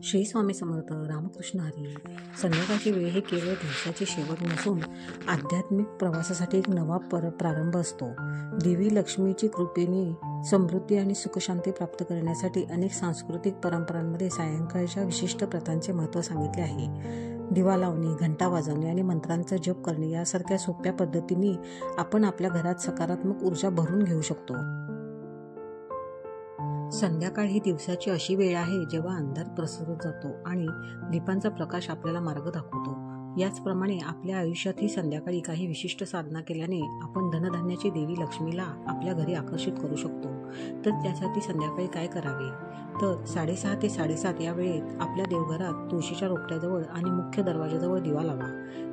श्री स्वामी समर्थ. रामकृष्ण हरी. संध्याकाळची वेळ हे केवळ दिवसाची शेवट नसून आध्यात्मिक प्रवासासाठी एक नवा प्रारंभ असतो. देवी लक्ष्मीची कृपेने समृद्धी आणि सुखशांती प्राप्त करण्यासाठी अनेक सांस्कृतिक परंपरांमध्ये सायंकाळच्या विशिष्ट प्रथांचे महत्त्व सांगितले आहे. दिवा लावणे, घंटा वाजवणे आणि मंत्रांचा जप करणे यासारख्या सोप्या पद्धतींनी आपण आपल्या घरात सकारात्मक ऊर्जा भरून घेऊ शकतो. संध्याकाळ ही दिवसाची अशी वेळ आहे जेव्हा अंधार प्रसरत जातो आणि दीपांचा प्रकाश आपल्याला मार्ग दाखवतो. याचप्रमाणे आपल्या आयुष्यात ही संध्याकाळी काही विशिष्ट साधना केल्याने आपण धनधान्याची देवी लक्ष्मीला आपल्या घरी आकर्षित करू शकतो. तर त्यासाठी संध्याकाळी काय करावे? तर 6:30 ते 7:30 या वेळेत आपल्या देवघरात तुळशीच्या रोपट्याजवळ आणि मुख्य दरवाजाजवळ दिवा लावा.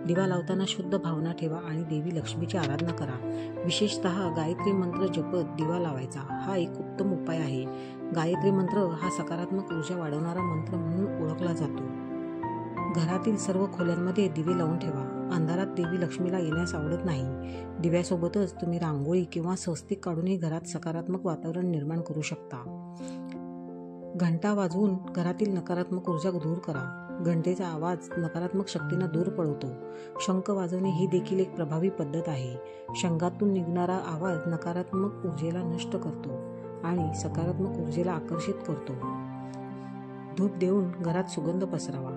दिवा लावताना शुद्ध भावना ठेवा आणि देवी लक्ष्मीची आराधना करा. विशेषतः गायत्री मंत्र जपत दिवा लावायचा हा एक उत्तम उपाय आहे. गायत्री मंत्र हा सकारात्मक ऊर्जा वाढवणारा मंत्र म्हणून ओळखला जातो. घरातील सर्व खोल्यांमध्ये दिवे लावून ठेवा. अंधारात देवी लक्ष्मीला येण्यास आवडत नाही. दिव्यासोबतच तुम्ही रांगोळी किंवा स्वस्तिक काढूनही घरात सकारात्मक वातावरण निर्माण करू शकता. घंटा वाजवून घरातील नकारात्मक ऊर्जा दूर करा. घंटेचा आवाज नकारात्मक शक्तींना दूर पळवतो. शंख वाजवणे ही देखील एक प्रभावी पद्धत आहे. शंखातून निघणारा आवाज नकारात्मक ऊर्जेला नष्ट करतो आणि सकारात्मक ऊर्जेला आकर्षित करतो. धूप देऊन घरात सुगंध पसरावा.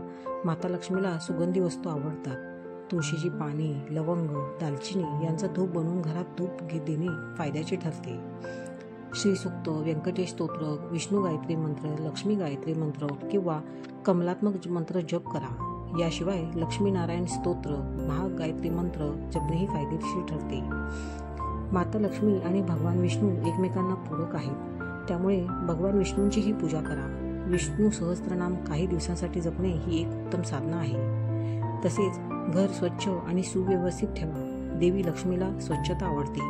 माता लक्ष्मीला सुगंधी वस्तू आवडतात. तुळशीची पाने, लवंग, दालचिनी यांचा धूप बनवून घरात धूप देणे फायद्याचे ठरते. श्रीसूक्त, व्यंकटेश स्तोत्र, विष्णू गायत्री मंत्र, लक्ष्मी गायत्री मंत्र किंवा कमलात्मक मंत्र जप करा. याशिवाय लक्ष्मीनारायण स्तोत्र, महागायत्री मंत्र जपणेही फायदेशीर ठरते. माता लक्ष्मी आणि भगवान विष्णू एकमेकांना पूरक आहेत, त्यामुळे भगवान विष्णूंचीही पूजा करा. विष्णू सहस्त्रनाम काही दिवसांसाठी जपणे ही एक उत्तम साधना आहे. तसेच घर स्वच्छ आणि सुव्यवस्थित ठेवा. देवी लक्ष्मीला स्वच्छता आवडते.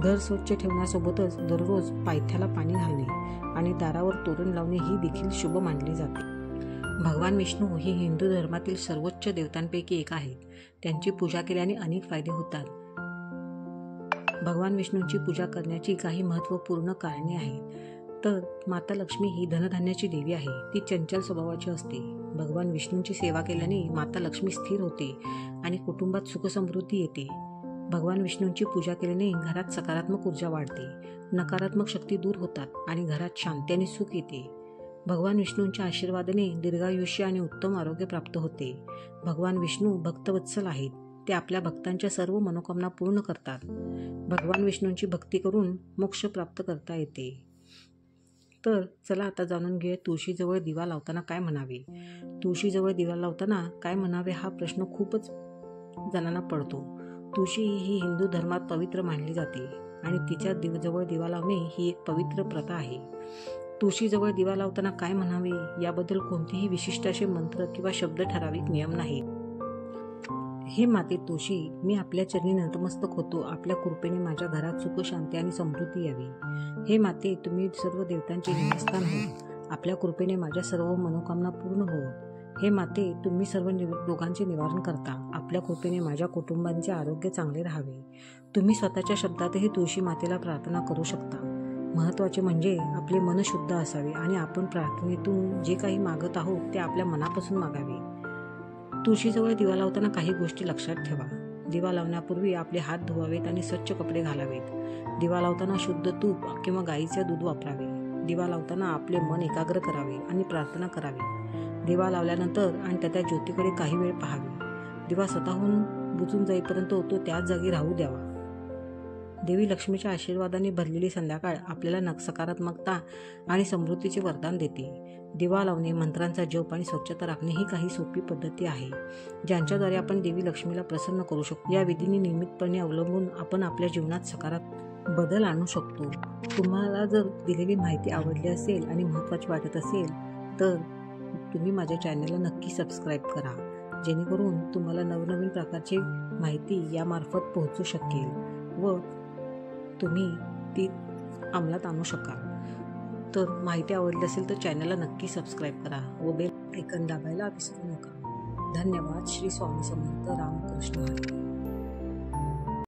घर स्वच्छ ठेवण्यासोबतच दररोज पायथ्याला पाणी घालणे आणि दारावर तोरण लावणे ही देखील शुभ मानले जाते. भगवान विष्णू हे हिंदू धर्मातील सर्वोच्च देवतांपैकी एक आहेत. त्यांची पूजा केल्याने अनेक फायदे होतात. भगवान विष्णूंची पूजा करण्याची काही महत्त्वपूर्ण कारणे आहेत. तर माता लक्ष्मी ही धनधान्याची देवी आहे. ती चंचल स्वभावाची असते. भगवान विष्णूंची सेवा केल्याने माता लक्ष्मी स्थिर होते आणि कुटुंबात सुखसमृद्धी येते. भगवान विष्णूंची पूजा केल्याने घरात सकारात्मक ऊर्जा वाढते, नकारात्मक शक्ती दूर होतात आणि घरात शांती आणि सुख येते. भगवान विष्णूंच्या आशीर्वादाने दीर्घायुष्य आणि उत्तम आरोग्य प्राप्त होते. भगवान विष्णू भक्तवत्सल आहेत. ते आपल्या भक्तांच्या सर्व मनोकामना पूर्ण करतात. भगवान विष्णूंची भक्ती करून मोक्ष प्राप्त करता येते. तर चला आता जाणून घेऊया तुळशीजवळ दिवा लावताना काय म्हणावे. तुळशीजवळ दिवा लावताना काय म्हणावे हा प्रश्न खूपच जणांना पडतो. तुळशी ही हिंदू धर्मात पवित्र मानली जाते आणि तिच्या जवळ दिवा लावणे ही एक पवित्र प्रथा आहे. तुळशीजवळ दिवा लावताना काय म्हणावे याबद्दल कोणतेही विशिष्ट असे मंत्र किंवा शब्द ठराविक नियम नाहीत. हे माते तुळशी, मी आपल्या चरणी नतमस्तक होतो. आपल्या कृपेने माझ्या घरात सुख, शांती आणि समृद्धी यावी. हे माते, तुम्ही सर्व देवतांचे निवासस्थान हो. आपल्या कृपेने माझ्या सर्व मनोकामना पूर्ण हो. हे माते, तुम्ही सर्व रोगांचे निवारण करता. आपल्या कृपेने माझ्या कुटुंबांचे आरोग्य चांगले राहावे. तुम्ही स्वतःच्या शब्दातही तुळशी मातेला प्रार्थना करू शकता. महत्त्वाचे म्हणजे आपले मन शुद्ध असावे आणि आपण प्रार्थनेतून जे काही मागत आहोत ते आपल्या मनापासून मागावे. तुळशीजवळ दिवा लावताना काही गोष्टी लक्षात ठेवा. दिवा लावण्यापूर्वी आपले हात धुवावेत आणि स्वच्छ कपडे घालावेत. दिवा लावताना शुद्ध तूप किंवा गाईचे दूध वापरावे. दिवा लावताना आपले मन एकाग्र करावे आणि प्रार्थना करावी. दिवा लावल्यानंतर आणि त्या ज्योतीकडे काही वेळ पाहावे. दिवा स्वतःहून बुजून जाईपर्यंत तो त्याच जागी राहू द्यावा. देवी लक्ष्मीच्या आशीर्वादाने भरलेली संध्याकाळ आपल्याला सकारात्मकता आणि समृद्धीचे वरदान देते. दिवा लावणे, मंत्रांचा जप आणि स्वच्छता राखणे ही काही सोपी पद्धती आहे ज्यांच्याद्वारे आपण देवी लक्ष्मीला प्रसन्न करू शकतो. या विधींनी नियमितपणे अवलंबून आपण आपल्या जीवनात सकारात्मक बदल आणू शकतो. तुम्हाला जर दिलेली माहिती आवडली असेल आणि महत्त्वाची वाटत असेल तर तुम्ही माझ्या चॅनलला नक्की सबस्क्राईब करा, जेणेकरून तुम्हाला नवनवीन प्रकारची माहिती यामार्फत पोहोचू शकेल व तुम्ही ती अंमलात आणू शकाल. तर माहिती आवडली असेल तर चॅनलला नक्की सबस्क्राईब करा व बेल आयकॉन दाबायला विसरू नका. धन्यवाद. श्री स्वामी समर्थ. रामकृष्ण हरी.